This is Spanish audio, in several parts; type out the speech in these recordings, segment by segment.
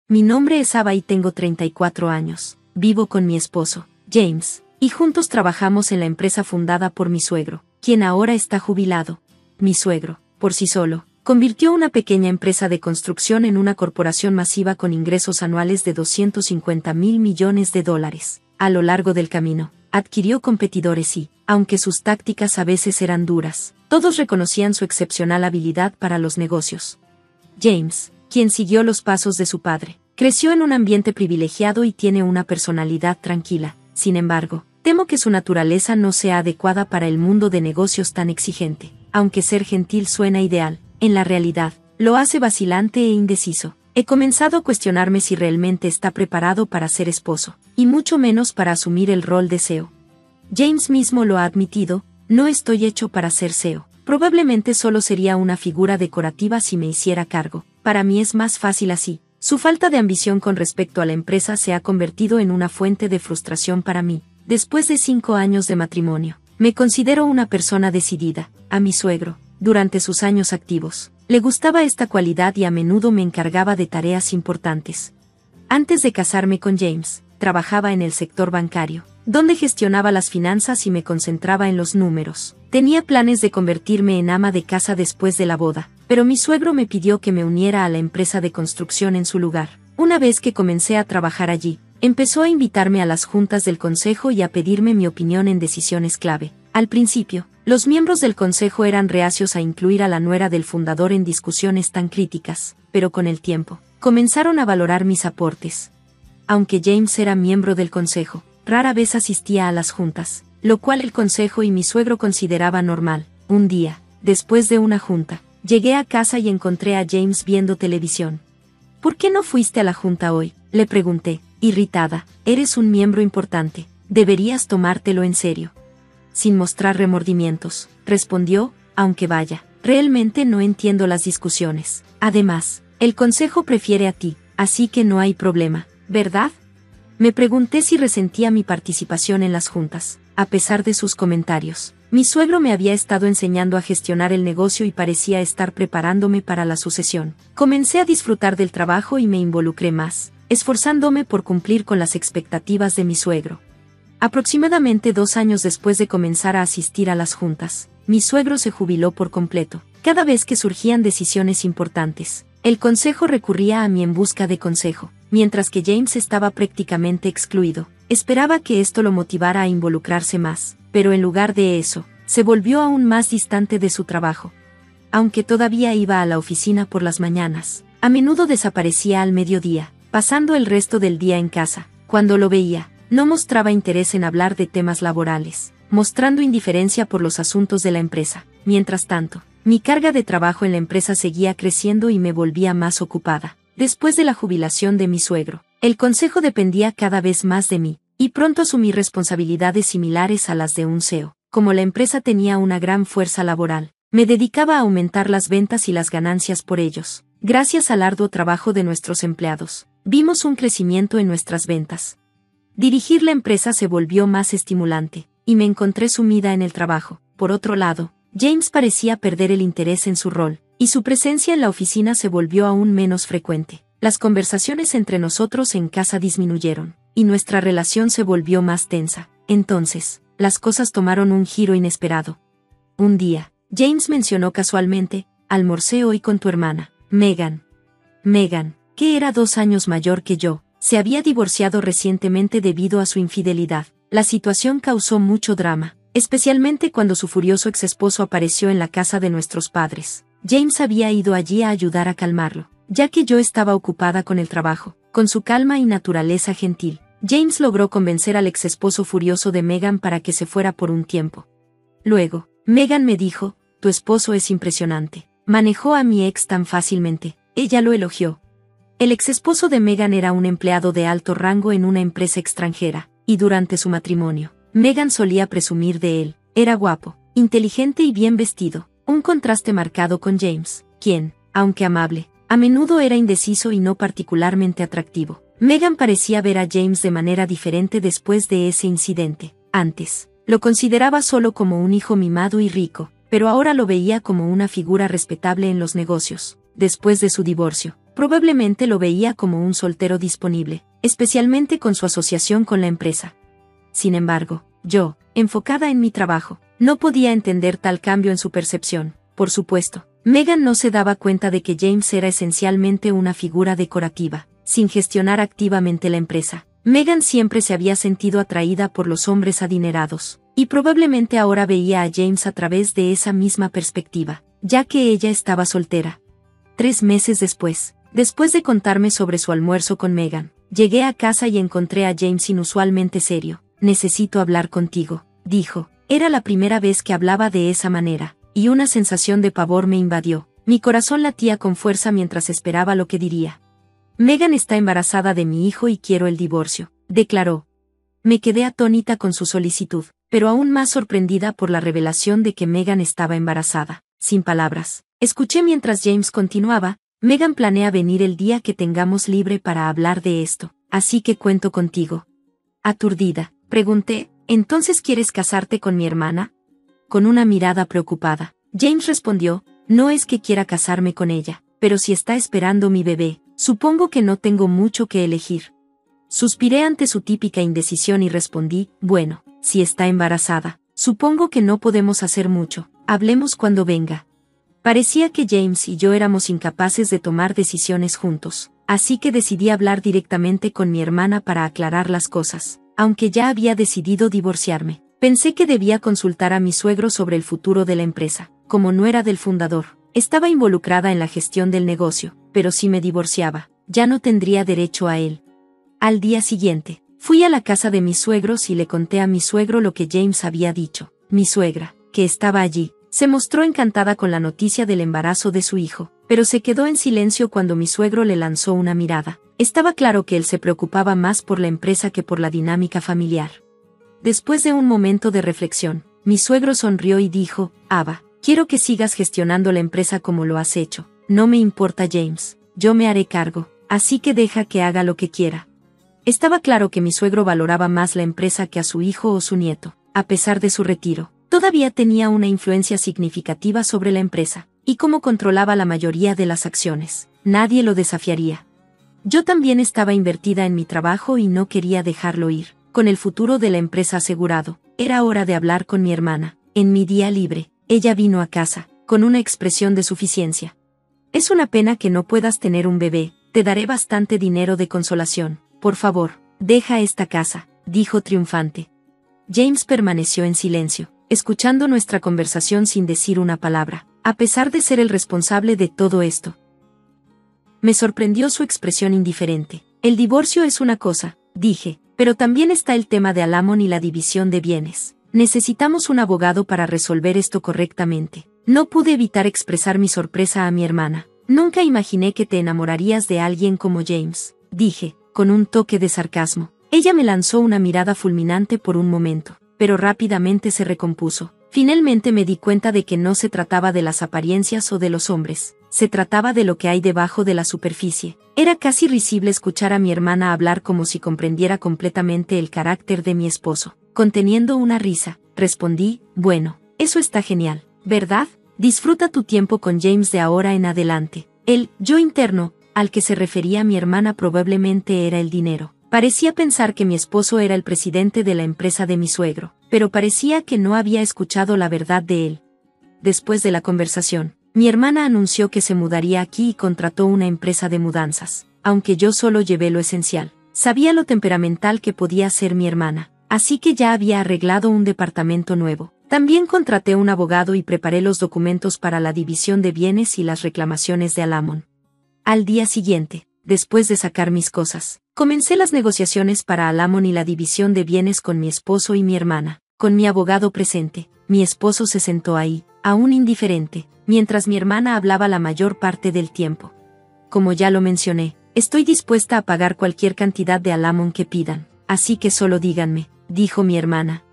Mi nombre es Ava y tengo 34 años. Vivo con mi esposo, James, y juntos trabajamos en la empresa fundada por mi suegro, quien ahora está jubilado. Mi suegro, por sí solo, convirtió una pequeña empresa de construcción en una corporación masiva con ingresos anuales de $250 mil millones. A lo largo del camino, adquirió competidores y, aunque sus tácticas a veces eran duras, todos reconocían su excepcional habilidad para los negocios. James, quien siguió los pasos de su padre, creció en un ambiente privilegiado y tiene una personalidad tranquila. Sin embargo, temo que su naturaleza no sea adecuada para el mundo de negocios tan exigente. Aunque ser gentil suena ideal, en la realidad, lo hace vacilante e indeciso. He comenzado a cuestionarme si realmente está preparado para ser esposo, y mucho menos para asumir el rol de CEO. James mismo lo ha admitido: no estoy hecho para ser CEO. Probablemente solo sería una figura decorativa si me hiciera cargo. Para mí es más fácil así. Su falta de ambición con respecto a la empresa se ha convertido en una fuente de frustración para mí. Después de 5 años de matrimonio, me considero una persona decidida. A mi suegro, durante sus años activos, le gustaba esta cualidad y a menudo me encargaba de tareas importantes. Antes de casarme con James, trabajaba en el sector bancario, donde gestionaba las finanzas y me concentraba en los números. Tenía planes de convertirme en ama de casa después de la boda, pero mi suegro me pidió que me uniera a la empresa de construcción en su lugar. Una vez que comencé a trabajar allí, empezó a invitarme a las juntas del consejo y a pedirme mi opinión en decisiones clave. Al principio, los miembros del consejo eran reacios a incluir a la nuera del fundador en discusiones tan críticas, pero con el tiempo, comenzaron a valorar mis aportes. Aunque James era miembro del consejo, rara vez asistía a las juntas, lo cual el consejo y mi suegro consideraban normal. Un día, después de una junta, llegué a casa y encontré a James viendo televisión. ¿Por qué no fuiste a la junta hoy?, le pregunté, irritada. Eres un miembro importante, deberías tomártelo en serio. Sin mostrar remordimientos, respondió: aunque vaya, realmente no entiendo las discusiones. Además, el consejo prefiere a ti, así que no hay problema, ¿verdad? Me pregunté si resentía mi participación en las juntas. A pesar de sus comentarios, mi suegro me había estado enseñando a gestionar el negocio y parecía estar preparándome para la sucesión. Comencé a disfrutar del trabajo y me involucré más, esforzándome por cumplir con las expectativas de mi suegro. Aproximadamente 2 años después de comenzar a asistir a las juntas, mi suegro se jubiló por completo. Cada vez que surgían decisiones importantes, el consejo recurría a mí en busca de consejo, mientras que James estaba prácticamente excluido. Esperaba que esto lo motivara a involucrarse más, pero en lugar de eso, se volvió aún más distante de su trabajo. Aunque todavía iba a la oficina por las mañanas, a menudo desaparecía al mediodía, pasando el resto del día en casa. Cuando lo veía, no mostraba interés en hablar de temas laborales, mostrando indiferencia por los asuntos de la empresa. Mientras tanto, mi carga de trabajo en la empresa seguía creciendo y me volvía más ocupada. Después de la jubilación de mi suegro, el consejo dependía cada vez más de mí, y pronto asumí responsabilidades similares a las de un CEO. Como la empresa tenía una gran fuerza laboral, me dedicaba a aumentar las ventas y las ganancias por ellos. Gracias al arduo trabajo de nuestros empleados, vimos un crecimiento en nuestras ventas. Dirigir la empresa se volvió más estimulante, y me encontré sumida en el trabajo. Por otro lado, James parecía perder el interés en su rol, y su presencia en la oficina se volvió aún menos frecuente. Las conversaciones entre nosotros en casa disminuyeron, y nuestra relación se volvió más tensa. Entonces, las cosas tomaron un giro inesperado. Un día, James mencionó casualmente: almorcé hoy con tu hermana, Megan. Megan, que era 2 años mayor que yo, se había divorciado recientemente debido a su infidelidad. La situación causó mucho drama, especialmente cuando su furioso exesposo apareció en la casa de nuestros padres. James había ido allí a ayudar a calmarlo, ya que yo estaba ocupada con el trabajo. Con su calma y naturaleza gentil, James logró convencer al exesposo furioso de Megan para que se fuera por un tiempo. Luego, Megan me dijo: tu esposo es impresionante. Manejó a mi ex tan fácilmente. Ella lo elogió. El exesposo de Megan era un empleado de alto rango en una empresa extranjera, y durante su matrimonio, Megan solía presumir de él. Era guapo, inteligente y bien vestido, un contraste marcado con James, quien, aunque amable, a menudo era indeciso y no particularmente atractivo. Megan parecía ver a James de manera diferente después de ese incidente. Antes, lo consideraba solo como un hijo mimado y rico, pero ahora lo veía como una figura respetable en los negocios. Después de su divorcio, Probablemente lo veía como un soltero disponible, especialmente con su asociación con la empresa. Sin embargo, yo, enfocada en mi trabajo, no podía entender tal cambio en su percepción. Por supuesto, Megan no se daba cuenta de que James era esencialmente una figura decorativa, sin gestionar activamente la empresa. Megan siempre se había sentido atraída por los hombres adinerados, y probablemente ahora veía a James a través de esa misma perspectiva, ya que ella estaba soltera. 3 meses después de contarme sobre su almuerzo con Megan, llegué a casa y encontré a James inusualmente serio. «Necesito hablar contigo», dijo. Era la primera vez que hablaba de esa manera, y una sensación de pavor me invadió. Mi corazón latía con fuerza mientras esperaba lo que diría. «Megan está embarazada de mi hijo y quiero el divorcio», declaró. Me quedé atónita con su solicitud, pero aún más sorprendida por la revelación de que Megan estaba embarazada. Sin palabras, escuché mientras James continuaba: «Megan planea venir el día que tengamos libre para hablar de esto, así que cuento contigo». Aturdida, pregunté: «¿Entonces quieres casarte con mi hermana?». Con una mirada preocupada, James respondió: «No es que quiera casarme con ella, pero si está esperando mi bebé, supongo que no tengo mucho que elegir». Suspiré ante su típica indecisión y respondí: «Bueno, si está embarazada, supongo que no podemos hacer mucho, hablemos cuando venga». Parecía que James y yo éramos incapaces de tomar decisiones juntos, así que decidí hablar directamente con mi hermana para aclarar las cosas. Aunque ya había decidido divorciarme, pensé que debía consultar a mi suegro sobre el futuro de la empresa. Como no era del fundador, estaba involucrada en la gestión del negocio, pero si me divorciaba, ya no tendría derecho a él. Al día siguiente, fui a la casa de mis suegros y le conté a mi suegro lo que James había dicho. Mi suegra, que estaba allí, se mostró encantada con la noticia del embarazo de su hijo, pero se quedó en silencio cuando mi suegro le lanzó una mirada. Estaba claro que él se preocupaba más por la empresa que por la dinámica familiar. Después de un momento de reflexión, mi suegro sonrió y dijo: «Ava, quiero que sigas gestionando la empresa como lo has hecho. No me importa James, yo me haré cargo, así que deja que haga lo que quiera». Estaba claro que mi suegro valoraba más la empresa que a su hijo o su nieto. A pesar de su retiro, todavía tenía una influencia significativa sobre la empresa, y como controlaba la mayoría de las acciones, nadie lo desafiaría. Yo también estaba invertida en mi trabajo y no quería dejarlo ir. Con el futuro de la empresa asegurado, era hora de hablar con mi hermana. En mi día libre, ella vino a casa, con una expresión de suficiencia. «Es una pena que no puedas tener un bebé, te daré bastante dinero de consolación. Por favor, deja esta casa», dijo triunfante. James permaneció en silencio, escuchando nuestra conversación sin decir una palabra, a pesar de ser el responsable de todo esto. Me sorprendió su expresión indiferente. «El divorcio es una cosa», dije, «pero también está el tema de Alamon y la división de bienes. Necesitamos un abogado para resolver esto correctamente». No pude evitar expresar mi sorpresa a mi hermana. «Nunca imaginé que te enamorarías de alguien como James», dije, con un toque de sarcasmo. Ella me lanzó una mirada fulminante por un momento, pero rápidamente se recompuso. Finalmente me di cuenta de que no se trataba de las apariencias o de los hombres, se trataba de lo que hay debajo de la superficie. Era casi risible escuchar a mi hermana hablar como si comprendiera completamente el carácter de mi esposo. Conteniendo una risa, respondí: «Bueno, eso está genial, ¿verdad? Disfruta tu tiempo con James de ahora en adelante». El yo interno, al que se refería mi hermana, probablemente era el dinero. Parecía pensar que mi esposo era el presidente de la empresa de mi suegro, pero parecía que no había escuchado la verdad de él. Después de la conversación, mi hermana anunció que se mudaría aquí y contrató una empresa de mudanzas. Aunque yo solo llevé lo esencial, sabía lo temperamental que podía ser mi hermana, así que ya había arreglado un departamento nuevo. También contraté un abogado y preparé los documentos para la división de bienes y las reclamaciones de Alamon. Al día siguiente, después de sacar mis cosas, comencé las negociaciones para Alamon y la división de bienes con mi esposo y mi hermana. Con mi abogado presente, mi esposo se sentó ahí, aún indiferente, mientras mi hermana hablaba la mayor parte del tiempo. «Como ya lo mencioné, estoy dispuesta a pagar cualquier cantidad de Alamon que pidan, así que solo díganme», dijo mi hermana.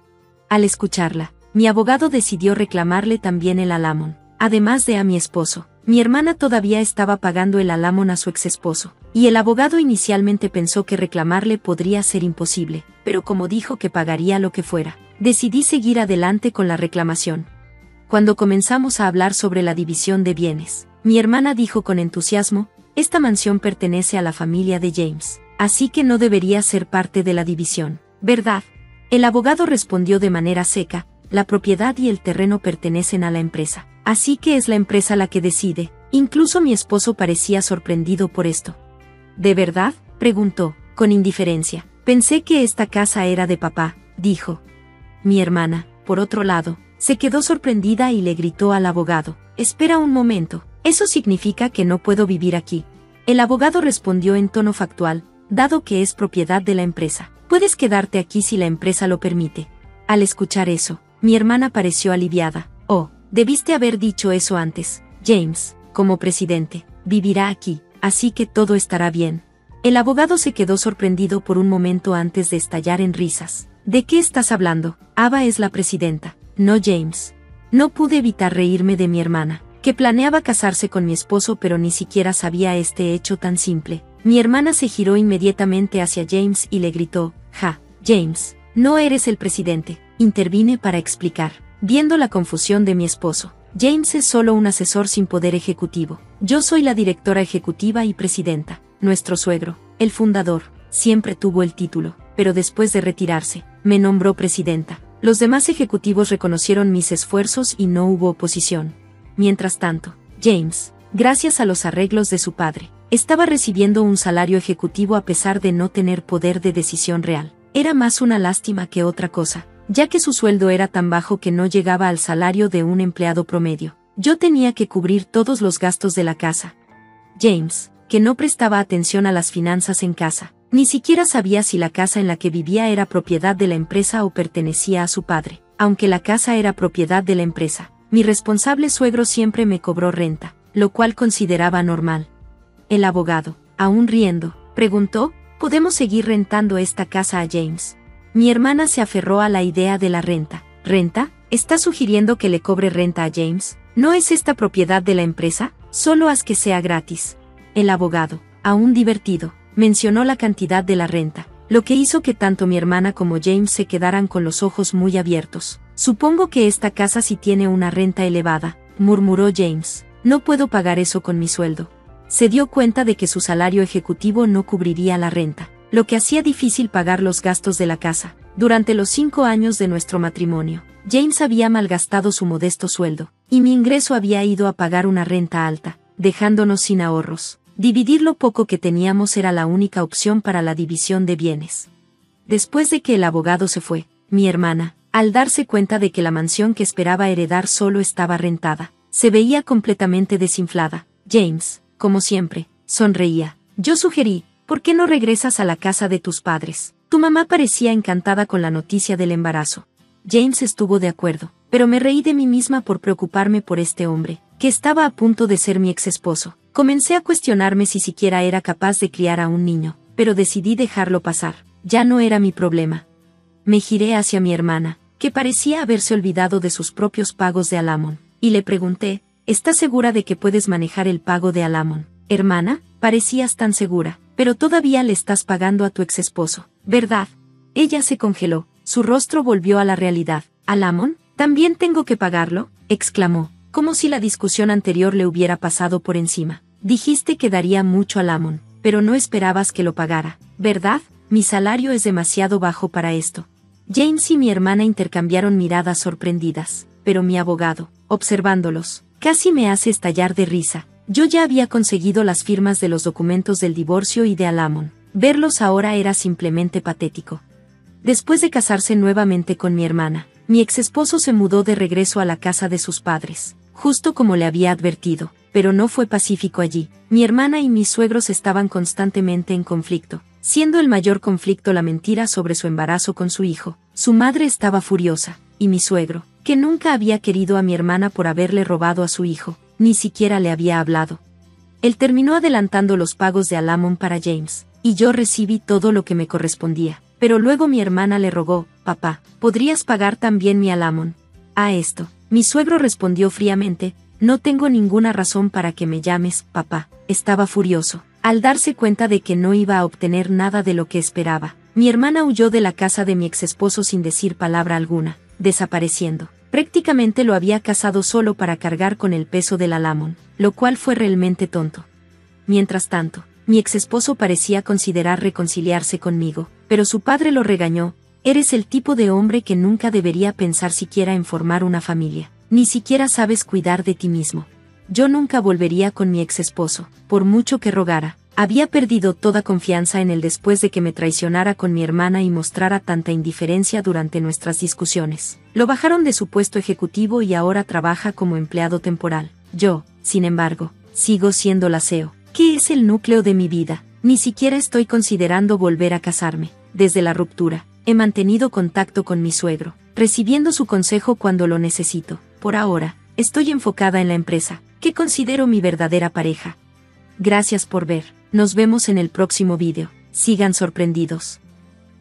Al escucharla, mi abogado decidió reclamarle también el Alamon, además de a mi esposo. Mi hermana todavía estaba pagando el Alamon a su exesposo, y el abogado inicialmente pensó que reclamarle podría ser imposible, pero como dijo que pagaría lo que fuera, decidí seguir adelante con la reclamación. Cuando comenzamos a hablar sobre la división de bienes, mi hermana dijo con entusiasmo: esta mansión pertenece a la familia de James, así que no debería ser parte de la división, ¿verdad? El abogado respondió de manera seca, la propiedad y el terreno pertenecen a la empresa, así que es la empresa la que decide. Incluso mi esposo parecía sorprendido por esto. ¿De verdad?, preguntó, con indiferencia. Pensé que esta casa era de papá, dijo. Mi hermana, por otro lado, se quedó sorprendida y le gritó al abogado, espera un momento, eso significa que no puedo vivir aquí. El abogado respondió en tono factual, dado que es propiedad de la empresa, puedes quedarte aquí si la empresa lo permite. Al escuchar eso, mi hermana pareció aliviada. Oh, debiste haber dicho eso antes, James, como presidente, vivirá aquí, así que todo estará bien. El abogado se quedó sorprendido por un momento antes de estallar en risas. ¿De qué estás hablando? Ava es la presidenta, no James. No pude evitar reírme de mi hermana, que planeaba casarse con mi esposo pero ni siquiera sabía este hecho tan simple. Mi hermana se giró inmediatamente hacia James y le gritó, «Ja, James, no eres el presidente», intervine para explicar, viendo la confusión de mi esposo. James es solo un asesor sin poder ejecutivo. Yo soy la directora ejecutiva y presidenta. Nuestro suegro, el fundador, siempre tuvo el título, pero después de retirarse, me nombró presidenta. Los demás ejecutivos reconocieron mis esfuerzos y no hubo oposición. Mientras tanto, James, gracias a los arreglos de su padre, estaba recibiendo un salario ejecutivo a pesar de no tener poder de decisión real. Era más una lástima que otra cosa, ya que su sueldo era tan bajo que no llegaba al salario de un empleado promedio. Yo tenía que cubrir todos los gastos de la casa. James, que no prestaba atención a las finanzas en casa, ni siquiera sabía si la casa en la que vivía era propiedad de la empresa o pertenecía a su padre. Aunque la casa era propiedad de la empresa, mi responsable suegro siempre me cobró renta, lo cual consideraba normal. El abogado, aún riendo, preguntó, ¿podemos seguir rentando esta casa a James? Mi hermana se aferró a la idea de la renta. ¿Renta? ¿Estás sugiriendo que le cobre renta a James? ¿No es esta propiedad de la empresa? Solo haz que sea gratis. El abogado, aún divertido, mencionó la cantidad de la renta, lo que hizo que tanto mi hermana como James se quedaran con los ojos muy abiertos. Supongo que esta casa sí tiene una renta elevada, murmuró James. No puedo pagar eso con mi sueldo. Se dio cuenta de que su salario ejecutivo no cubriría la renta, lo que hacía difícil pagar los gastos de la casa. Durante los 5 años de nuestro matrimonio, James había malgastado su modesto sueldo, y mi ingreso había ido a pagar una renta alta, dejándonos sin ahorros. Dividir lo poco que teníamos era la única opción para la división de bienes. Después de que el abogado se fue, mi hermana, al darse cuenta de que la mansión que esperaba heredar solo estaba rentada, se veía completamente desinflada. James, como siempre, sonreía. Yo sugerí, ¿por qué no regresas a la casa de tus padres? Tu mamá parecía encantada con la noticia del embarazo. James estuvo de acuerdo, pero me reí de mí misma por preocuparme por este hombre, que estaba a punto de ser mi ex esposo. Comencé a cuestionarme si siquiera era capaz de criar a un niño, pero decidí dejarlo pasar. Ya no era mi problema. Me giré hacia mi hermana, que parecía haberse olvidado de sus propios pagos de Alamon, y le pregunté, ¿estás segura de que puedes manejar el pago de Alamon? Hermana, parecías tan segura, pero todavía le estás pagando a tu ex esposo, ¿verdad? Ella se congeló, su rostro volvió a la realidad. ¿Alamon? ¿También tengo que pagarlo?, exclamó, como si la discusión anterior le hubiera pasado por encima. Dijiste que daría mucho a Alamon, pero no esperabas que lo pagara, ¿verdad? Mi salario es demasiado bajo para esto. James y mi hermana intercambiaron miradas sorprendidas, pero mi abogado, observándolos, casi me hace estallar de risa. Yo ya había conseguido las firmas de los documentos del divorcio y de Alamon. Verlos ahora era simplemente patético. Después de casarse nuevamente con mi hermana, mi ex esposo se mudó de regreso a la casa de sus padres, justo como le había advertido, pero no fue pacífico allí. Mi hermana y mis suegros estaban constantemente en conflicto, siendo el mayor conflicto la mentira sobre su embarazo con su hijo. Su madre estaba furiosa, y mi suegro, que nunca había querido a mi hermana por haberle robado a su hijo, ni siquiera le había hablado. Él terminó adelantando los pagos de Alamon para James, y yo recibí todo lo que me correspondía. Pero luego mi hermana le rogó, papá, ¿podrías pagar también mi Alamon? A esto, mi suegro respondió fríamente, no tengo ninguna razón para que me llames papá. Estaba furioso, al darse cuenta de que no iba a obtener nada de lo que esperaba. Mi hermana huyó de la casa de mi exesposo sin decir palabra alguna, desapareciendo. Prácticamente lo había casado solo para cargar con el peso del Alamon, lo cual fue realmente tonto. Mientras tanto, mi exesposo parecía considerar reconciliarse conmigo, pero su padre lo regañó: eres el tipo de hombre que nunca debería pensar siquiera en formar una familia. Ni siquiera sabes cuidar de ti mismo. Yo nunca volvería con mi exesposo, por mucho que rogara. Había perdido toda confianza en él después de que me traicionara con mi hermana y mostrara tanta indiferencia durante nuestras discusiones. Lo bajaron de su puesto ejecutivo y ahora trabaja como empleado temporal. Yo, sin embargo, sigo siendo la CEO, que es el núcleo de mi vida. Ni siquiera estoy considerando volver a casarme. Desde la ruptura, he mantenido contacto con mi suegro, recibiendo su consejo cuando lo necesito. Por ahora, estoy enfocada en la empresa, que considero mi verdadera pareja. Gracias por ver. Nos vemos en el próximo vídeo. Sigan sorprendidos.